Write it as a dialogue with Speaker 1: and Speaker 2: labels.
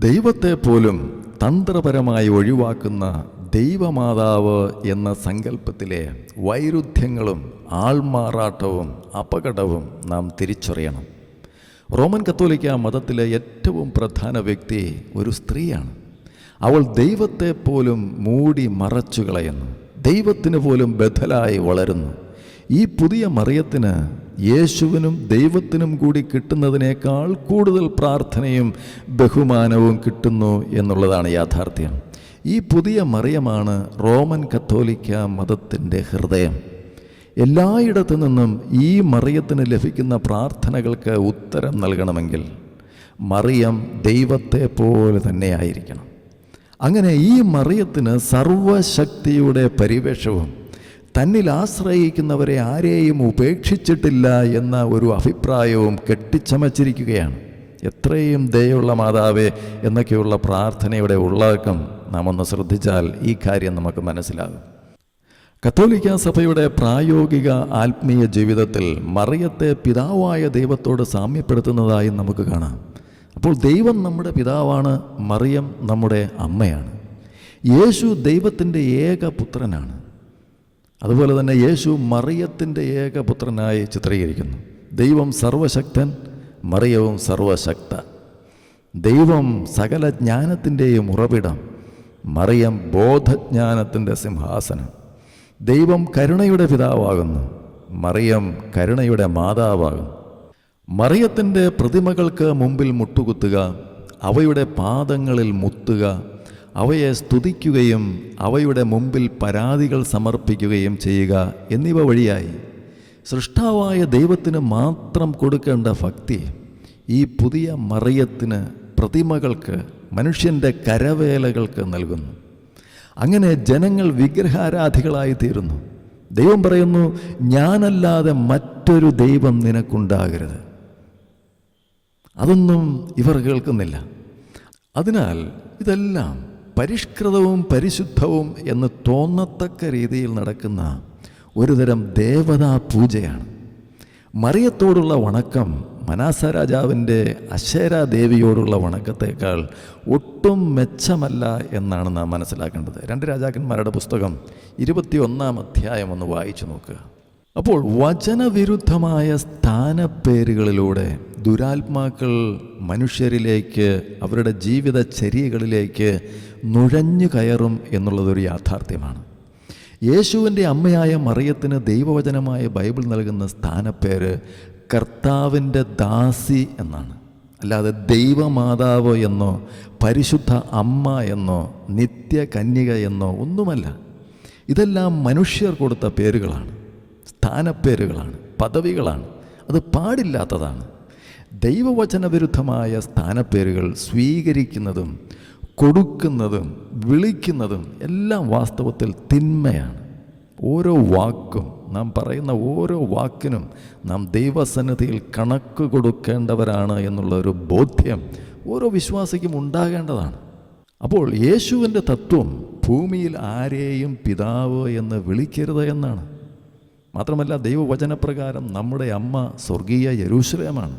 Speaker 1: ദൈവത്തെ പോലും തന്ത്രപരമായി ഒഴിവാക്കുന്ന ദൈവമാതാവ് എന്ന സങ്കല്പത്തിലെ വൈരുദ്ധ്യങ്ങളും ആൾമാറാട്ടവും അപകടവും നാം തിരിച്ചറിയണം. റോമൻ കത്തോലിക്ക മതത്തിലെ ഏറ്റവും പ്രധാന വ്യക്തി ഒരു സ്ത്രീയാണ്. അവൾ ദൈവത്തെ പോലും മൂടി മറച്ചു കളയുന്നു, ദൈവത്തിന് പോലും ബദലായി വളരുന്നു. ഈ പുതിയ മറിയത്തിന് യേശുവിനും ദൈവത്തിനും കൂടി കിട്ടുന്നതിനേക്കാൾ കൂടുതൽ പ്രാർത്ഥനയും ബഹുമാനവും കിട്ടുന്നു എന്നുള്ളതാണ് യാഥാർത്ഥ്യം. ഈ പുതിയ മറിയമാണ് റോമൻ കത്തോലിക്ക മതത്തിൻ്റെ ഹൃദയം. എല്ലായിടത്തു നിന്നും ഈ മറിയത്തിന് ലഭിക്കുന്ന പ്രാർത്ഥനകൾക്ക് ഉത്തരം നൽകണമെങ്കിൽ മറിയം ദൈവത്തെ പോലെ തന്നെ ആയിരിക്കണം. അങ്ങനെ ഈ മറിയത്തിന് സർവശക്തിയുടെ പരിവേഷവും തന്നിൽ ആശ്രയിക്കുന്നവരെ ആരെയും ഉപേക്ഷിച്ചിട്ടില്ല എന്ന ഒരു അഭിപ്രായവും കെട്ടിച്ചമച്ചിരിക്കുകയാണ്. എത്രയും ദയുള്ള മാതാവേ എന്നൊക്കെയുള്ള പ്രാർത്ഥനയുടെ ഉള്ളടക്കം നാം ഒന്ന് ശ്രദ്ധിച്ചാൽ ഈ കാര്യം നമുക്ക് മനസ്സിലാകും. കത്തോലിക്ക സഭയുടെ പ്രായോഗിക ആത്മീയ ജീവിതത്തിൽ മറിയത്തെ പിതാവായ ദൈവത്തോട് സാമ്യപ്പെടുത്തുന്നതായി നമുക്ക് കാണാം. അപ്പോൾ ദൈവം നമ്മുടെ പിതാവാണ്, മറിയം നമ്മുടെ അമ്മയാണ്. യേശു ദൈവത്തിൻ്റെ ഏകപുത്രനാണ്. അതുപോലെ തന്നെ യേശു മറിയത്തിൻ്റെ ഏകപുത്രനായി ചിത്രീകരിക്കുന്നു. ദൈവം സർവശക്തൻ, മറിയവും സർവശക്ത. ദൈവം സകല ജ്ഞാനത്തിൻ്റെയും ഉറവിടം, മറിയം ബോധജ്ഞാനത്തിൻ്റെ സിംഹാസനം. ദൈവം കരുണയുടെ പിതാവാകുന്നു, മറിയം കരുണയുടെ മാതാവാകുന്നു. മറിയത്തിൻ്റെ പ്രതിമകൾക്ക് മുമ്പിൽ മുട്ടുകുത്തുക, അവയുടെ പാദങ്ങളിൽ മുത്തുക, അവയെ സ്തുതിക്കുകയും അവയുടെ മുമ്പിൽ പരാതികൾ സമർപ്പിക്കുകയും ചെയ്യുക എന്നിവ വഴിയായി സൃഷ്ടാവായ ദൈവത്തിന് മാത്രം കൊടുക്കേണ്ട ഭക്തി ഈ പുതിയ മറിയത്തിന് പ്രതിമകൾക്ക്, മനുഷ്യൻ്റെ കരവേലകൾക്ക് നൽകുന്നു. അങ്ങനെ ജനങ്ങൾ വിഗ്രഹാരാധികളായി തീരുന്നു. ദൈവം പറയുന്നു, ഞാനല്ലാതെ മറ്റൊരു ദൈവം നിനക്കുണ്ടാകരുത്. അതൊന്നും ഇവർ കേൾക്കുന്നില്ല. അതിനാൽ ഇതെല്ലാം പരിഷ്കൃതവും പരിശുദ്ധവും എന്ന് തോന്നത്തക്ക രീതിയിൽ നടക്കുന്ന ഒരുതരം ദേവതാ പൂജയാണ്. മറിയത്തോടുള്ള വണക്കം മനാസ രാജാവിൻ്റെ അശേര ദേവിയോടുള്ള വണക്കത്തേക്കാൾ ഒട്ടും മെച്ചമല്ല എന്നാണ് നാം മനസ്സിലാക്കേണ്ടത്. 2 രാജാക്കന്മാരുടെ പുസ്തകം 21-ാം അധ്യായം ഒന്ന് വായിച്ചു നോക്കുക. അപ്പോൾ വചനവിരുദ്ധമായ സ്ഥാനപ്പേരുകളിലൂടെ ദുരാത്മാക്കൾ മനുഷ്യരിലേക്ക്, അവരുടെ ജീവിതചര്യകളിലേക്ക് നുഴഞ്ഞു കയറും എന്നുള്ളതൊരു യാഥാർത്ഥ്യമാണ്. യേശുവിൻ്റെ അമ്മയായ മറിയത്തിന് ദൈവവചനമായ ബൈബിൾ നൽകുന്ന സ്ഥാനപ്പേര് കർത്താവിൻ്റെ ദാസി എന്നാണ്. അല്ലാതെ ദൈവമാതാവ് എന്നോ പരിശുദ്ധ അമ്മ എന്നോ നിത്യകന്യക എന്നോ ഒന്നുമല്ല. ഇതെല്ലാം മനുഷ്യർ കൊടുത്ത പേരുകളാണ്, സ്ഥാനപ്പേരുകളാണ്, പദവികളാണ്. അത് പാടില്ലാത്തതാണ്. ദൈവവചനവിരുദ്ധമായ സ്ഥാനപ്പേരുകൾ സ്വീകരിക്കുന്നതും കൊടുക്കുന്നതും വിളിക്കുന്നതും എല്ലാം വാസ്തവത്തിൽ തിന്മയാണ്. ഓരോ വാക്കും, നാം പറയുന്ന ഓരോ വാക്കിനും നാം ദൈവസന്നിധിയിൽ കണക്ക് കൊടുക്കേണ്ടവരാണ് എന്നുള്ളൊരു ബോധ്യം ഓരോ വിശ്വാസിക്കും ഉണ്ടാകേണ്ടതാണ്. അപ്പോൾ യേശുവിൻ്റെ തത്വം ഭൂമിയിൽ ആരെയും പിതാവ് എന്ന് വിളിക്കരുത് എന്നാണ്. മാത്രമല്ല ദൈവവചനപ്രകാരം നമ്മുടെ അമ്മ സ്വർഗീയ യെരൂശലേമാണ്.